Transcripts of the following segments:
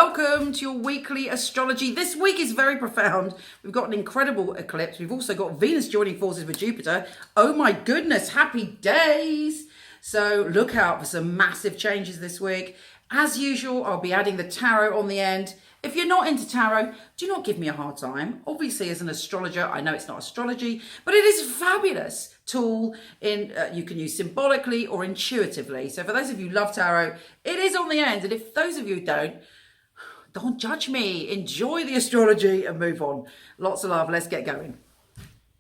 welcome to your weekly astrology. This week is very profound. We've got an incredible eclipse. We've also got Venus joining forces with Jupiter. Oh my goodness, happy days. So look out for some massive changes this week. As usual, I'll be adding the tarot on the end. If you're not into tarot, do not give me a hard time. Obviously, as an astrologer, I know it's not astrology, but it is a fabulous tool you can use symbolically or intuitively. So for those of you who love tarot, it is on the end. And if those of you who don't judge me. Enjoy the astrology and move on. Lots of love. Let's get going.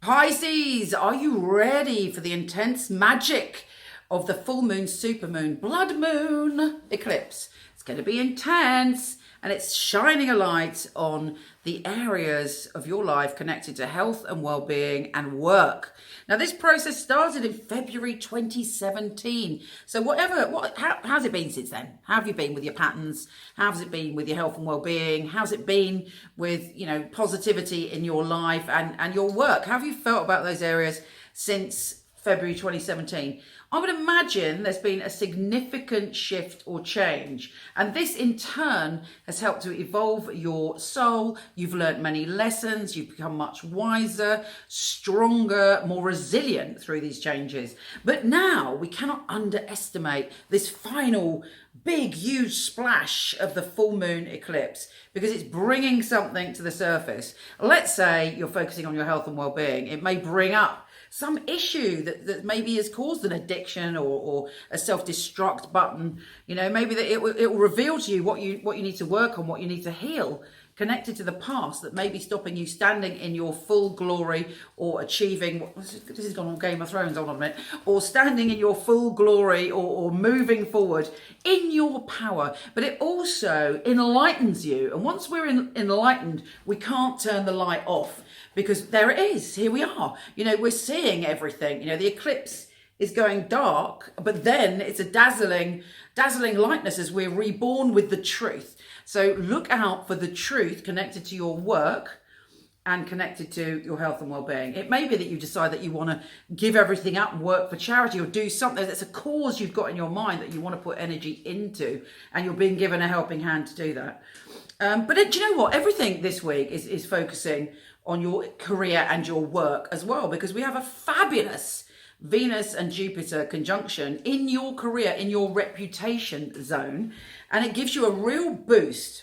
Pisces, are you ready for the intense magic of the full moon, supermoon, blood moon eclipse? It's going to be intense. And it's shining a light on the areas of your life connected to health and well-being and work. Now, this process started in February 2017. So how's it been since then? How have you been with your patterns? How's it been with your health and well-being? How's it been with, positivity in your life and your work? How have you felt about those areas since February 2017? I would imagine there's been a significant shift or change. And this in turn has helped to evolve your soul. You've learned many lessons. You've become much wiser, stronger, more resilient through these changes. But now we cannot underestimate this final big, huge splash of the full moon eclipse because it's bringing something to the surface. Let's say you're focusing on your health and well-being. It may bring up some issue that maybe has caused an addiction or a self-destruct button. Maybe that it will reveal to you what you need to work on, what you need to heal, connected to the past that may be stopping you standing in your full glory or achieving, this has gone on Game of Thrones, hold on a minute, or standing in your full glory or moving forward in your power. But it also enlightens you. And once we're enlightened, we can't turn the light off because there it is, here we are. We're seeing everything. The eclipse is going dark, but then it's a dazzling lightness as we're reborn with the truth. So look out for the truth connected to your work and connected to your health and well-being. It may be that you decide that you want to give everything up and work for charity or do something that's a cause you've got in your mind that you want to put energy into, and you're being given a helping hand to do that. But do you know what? Everything this week is focusing on your career and your work as well, because we have a fabulous Venus and Jupiter conjunction in your career, in your reputation zone, and it gives you a real boost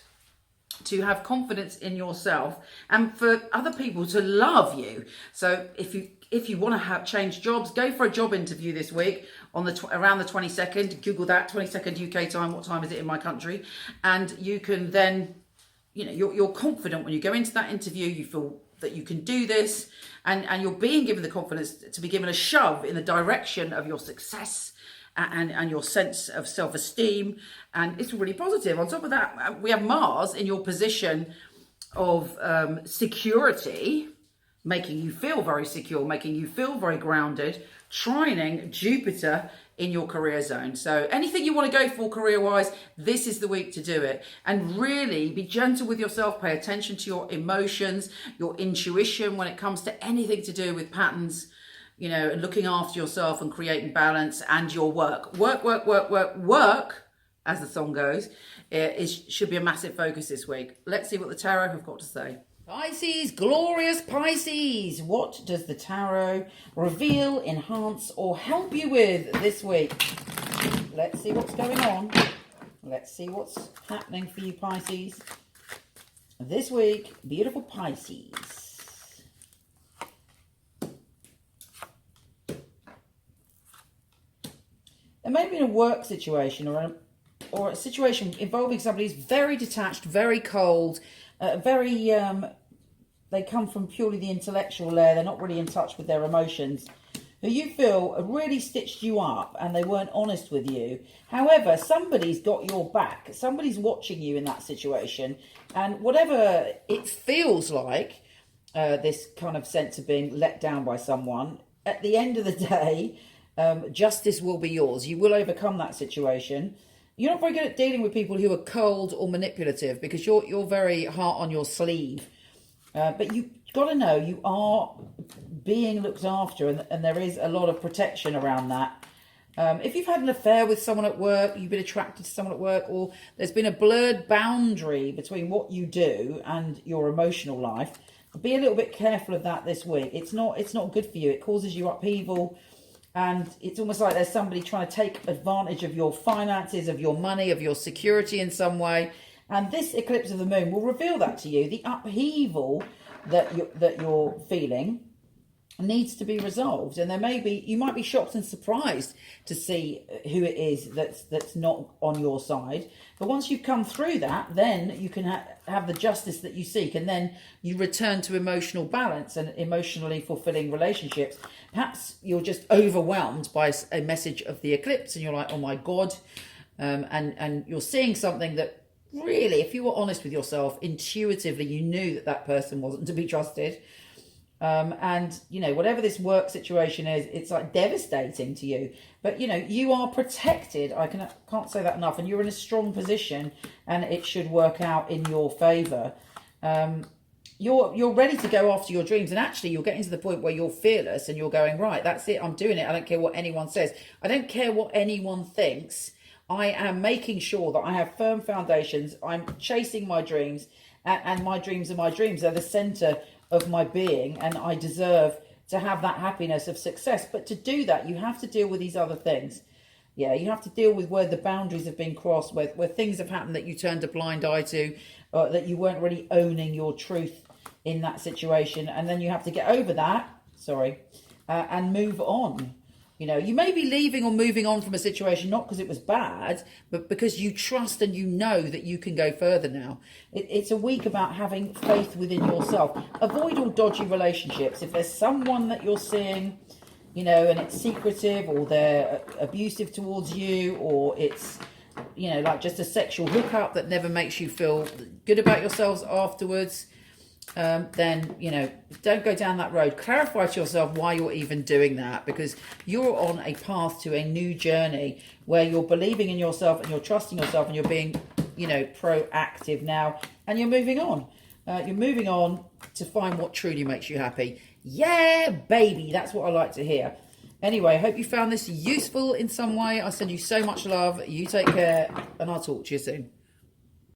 to have confidence in yourself and for other people to love you. So if you want to change jobs, go for a job interview this week on around the 22nd. Google that, 22nd UK time. What time is it in my country? And you can then, you're confident when you go into that interview. You feel that you can do this, and you're being given the confidence to be given a shove in the direction of your success and your sense of self-esteem, and it's really positive. On top of that, we have Mars in your position of security, making you feel very secure, making you feel very grounded, trining Jupiter in your career zone. So anything you want to go for career-wise, this is the week to do it. And really be gentle with yourself. Pay attention to your emotions, your intuition when it comes to anything to do with patterns, and looking after yourself and creating balance, and your work. Work, as the song goes, should be a massive focus this week. Let's see what the tarot have got to say. Pisces, glorious Pisces. What does the tarot reveal, enhance, or help you with this week? Let's see what's going on. Let's see what's happening for you, Pisces. This week, beautiful Pisces. There may be a work situation or a situation involving somebody who's very detached, very cold, they come from purely the intellectual layer. They're not really in touch with their emotions, who you feel really stitched you up and they weren't honest with you. However, somebody's got your back. Somebody's watching you in that situation, and whatever it feels like, this kind of sense of being let down by someone, at the end of the day, justice will be yours. You will overcome that situation. You're not very good at dealing with people who are cold or manipulative because you're very heart on your sleeve. But you've got to know you are being looked after, and there is a lot of protection around that. If you've had an affair with someone at work, you've been attracted to someone at work, or there's been a blurred boundary between what you do and your emotional life, be a little bit careful of that this week. It's not good for you. It causes you upheaval, and it's almost like there's somebody trying to take advantage of your finances, of your money, of your security in some way. And this eclipse of the moon will reveal that to you. The upheaval that you're feeling needs to be resolved, and you might be shocked and surprised to see who it is that's not on your side. But once you've come through that, then you can have the justice that you seek, and then you return to emotional balance and emotionally fulfilling relationships. Perhaps you're just overwhelmed by a message of the eclipse, and you're like, oh my God, and you're seeing something that really, if you were honest with yourself, intuitively you knew that person wasn't to be trusted. And whatever this work situation is, it's like devastating to you, but you are protected. I can't say that enough, and you're in a strong position, and it should work out in your favor. You're ready to go after your dreams, and actually you're getting to the point where you're fearless and you're going, right, that's it, I'm doing it. I don't care what anyone says. I don't care what anyone thinks. I am making sure that I have firm foundations. I'm chasing my dreams, and my dreams are my dreams. They're the center of my being, and I deserve to have that happiness of success. But to do that, you have to deal with these other things. Yeah, you have to deal with where the boundaries have been crossed, where things have happened that you turned a blind eye to, that you weren't really owning your truth in that situation. And then you have to get over that, and move on. You may be leaving or moving on from a situation, not because it was bad, but because you trust and you know that you can go further now. It's a week about having faith within yourself. Avoid all dodgy relationships. If there's someone that you're seeing, and it's secretive, or they're abusive towards you, or it's, like just a sexual hookup that never makes you feel good about yourselves afterwards, then don't go down that road. Clarify to yourself why you're even doing that, because you're on a path to a new journey where you're believing in yourself and you're trusting yourself, and you're being proactive now, and you're moving on to find what truly makes you happy. Yeah, baby, that's what I like to hear. Anyway, I hope you found this useful in some way. I send you so much love. You take care, and I'll talk to you soon.